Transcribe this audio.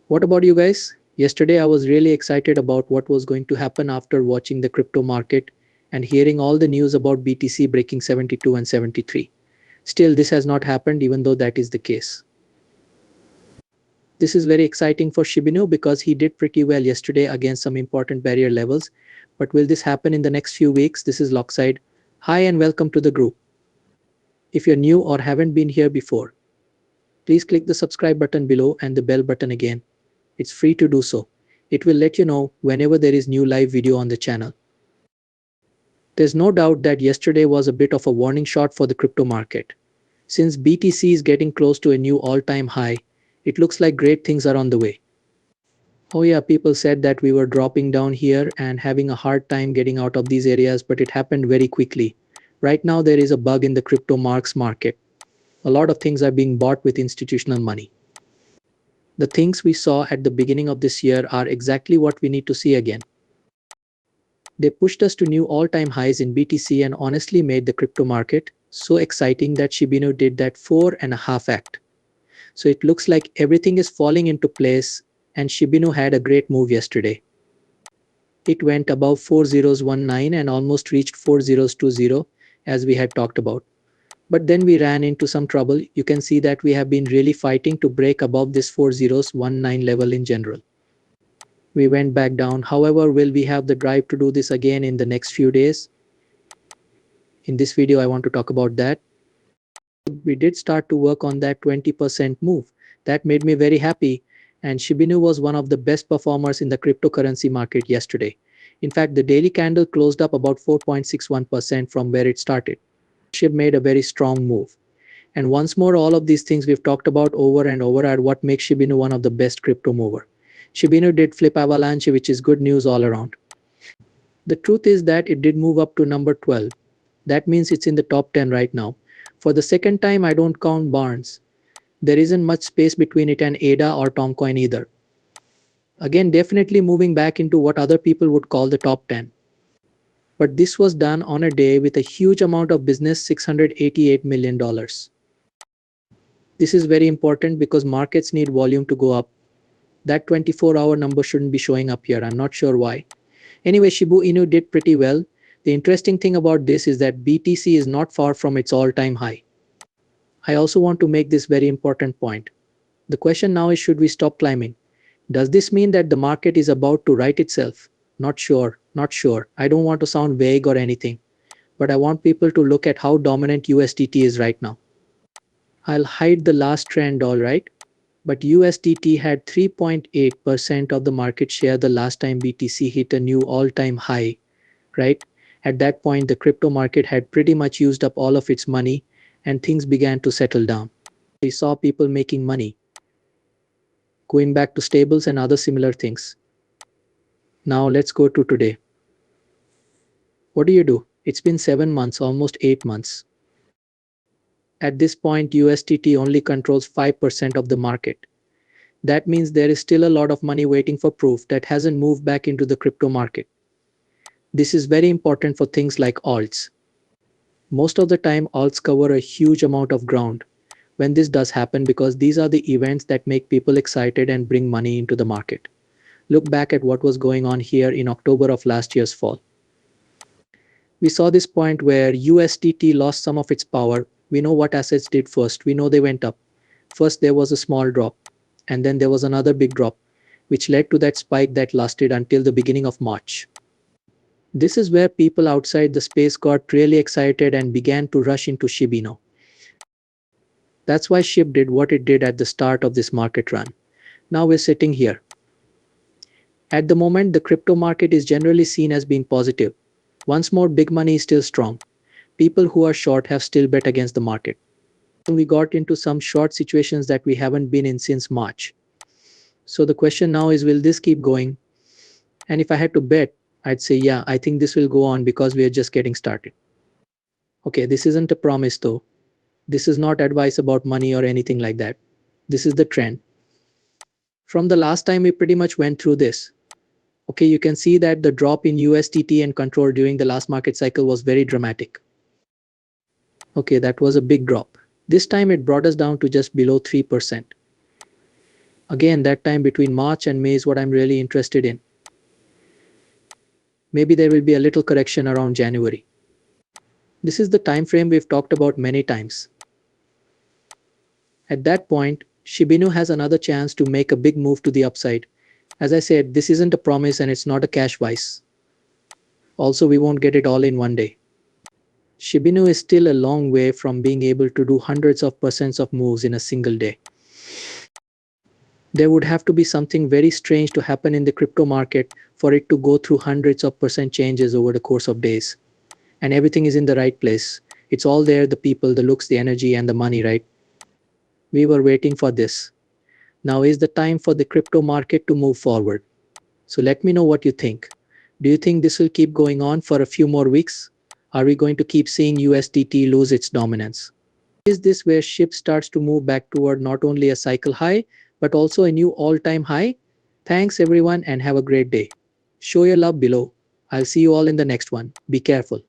What about you guys? Yesterday I was really excited about what was going to happen after watching the crypto market and hearing all the news about BTC breaking 72 and 73. Still, this has not happened even though that is the case. This is very exciting for Shiba Inu because he did pretty well yesterday against some important barrier levels. But will this happen in the next few weeks? This is Lockside. Hi and welcome to the group. If you're new or haven't been here before, please click the subscribe button below and the bell button again. It's free to do so. It will let you know whenever there is new live video on the channel. There's no doubt that yesterday was a bit of a warning shot for the crypto market. Since BTC is getting close to a new all-time high, it looks like great things are on the way. Oh yeah, people said that we were dropping down here and having a hard time getting out of these areas, but it happened very quickly. Right now there is a bug in the crypto market. A lot of things are being bought with institutional money. The things we saw at the beginning of this year are exactly what we need to see again. They pushed us to new all-time highs in BTC and honestly made the crypto market so exciting that Shiba Inu did that 4.5 act. So it looks like everything is falling into place and Shiba Inu had a great move yesterday. It went above 4019 and almost reached 4020 as we had talked about. But then we ran into some trouble. You can see that we have been really fighting to break above this 4019 level in general. We went back down. However, will we have the drive to do this again in the next few days? In this video, I want to talk about that. We did start to work on that 20% move. That made me very happy. And Shiba Inu was one of the best performers in the cryptocurrency market yesterday. In fact, the daily candle closed up about 4.61% from where it started. SHIB made a very strong move. And once more, all of these things we've talked about over and over are what makes Shiba Inu one of the best crypto mover. Shiba Inu did flip avalanche, which is good news all around. The truth is that it did move up to number 12. That means it's in the top 10 right now. For the second time, I don't count Barnes. There isn't much space between it and ADA or Tomcoin either. Again, definitely moving back into what other people would call the top 10. But this was done on a day with a huge amount of business, $688 million. This is very important because markets need volume to go up. That 24-hour number shouldn't be showing up here. I'm not sure why. Anyway, Shiba Inu did pretty well. The interesting thing about this is that BTC is not far from its all-time high. I also want to make this very important point. The question now is, should we stop climbing? Does this mean that the market is about to right itself? Not sure. I don't want to sound vague or anything, but I want people to look at how dominant USDT is right now. I'll hide the last trend, alright? But USDT had 3.8% of the market share the last time BTC hit a new all-time high, right? At that point, the crypto market had pretty much used up all of its money and things began to settle down. We saw people making money, going back to stables and other similar things. Now let's go to today. What do? It's been 7 months, almost 8 months. At this point, USDT only controls 5% of the market. That means there is still a lot of money waiting for proof that hasn't moved back into the crypto market. This is very important for things like alts. Most of the time, alts cover a huge amount of ground when this does happen because these are the events that make people excited and bring money into the market. Look back at what was going on here in October of last year's fall. We saw this point where USDT lost some of its power. We know what assets did first. We know they went up. First, there was a small drop, and then there was another big drop, which led to that spike that lasted until the beginning of March. This is where people outside the space got really excited and began to rush into Shiba Inu. That's why SHIB did what it did at the start of this market run. Now we're sitting here. At the moment, the crypto market is generally seen as being positive. Once more, big money is still strong. People who are short have still bet against the market. We got into some short situations that we haven't been in since March. So the question now is, will this keep going? And if I had to bet, I'd say, yeah, I think this will go on because we are just getting started. Okay, this isn't a promise though. This is not advice about money or anything like that. This is the trend. From the last time we pretty much went through this. Okay, you can see that the drop in USDT and control during the last market cycle was very dramatic. Okay, that was a big drop. This time it brought us down to just below 3%. Again, that time between March and May is what I'm really interested in. Maybe there will be a little correction around January. This is the time frame we've talked about many times. At that point, Shiba Inu has another chance to make a big move to the upside. As I said, this isn't a promise and it's not a cash vice. Also, we won't get it all in one day. Shiba Inu is still a long way from being able to do hundreds of percents of moves in a single day. There would have to be something very strange to happen in the crypto market for it to go through hundreds of percent changes over the course of days. And everything is in the right place. It's all there, the people, the looks, the energy, and the money, right? We were waiting for this. Now is the time for the crypto market to move forward. So let me know what you think. Do you think this will keep going on for a few more weeks? Are we going to keep seeing USDT lose its dominance? Is this where SHIB starts to move back toward not only a cycle high, but also a new all-time high? Thanks everyone and have a great day. Show your love below. I'll see you all in the next one. Be careful.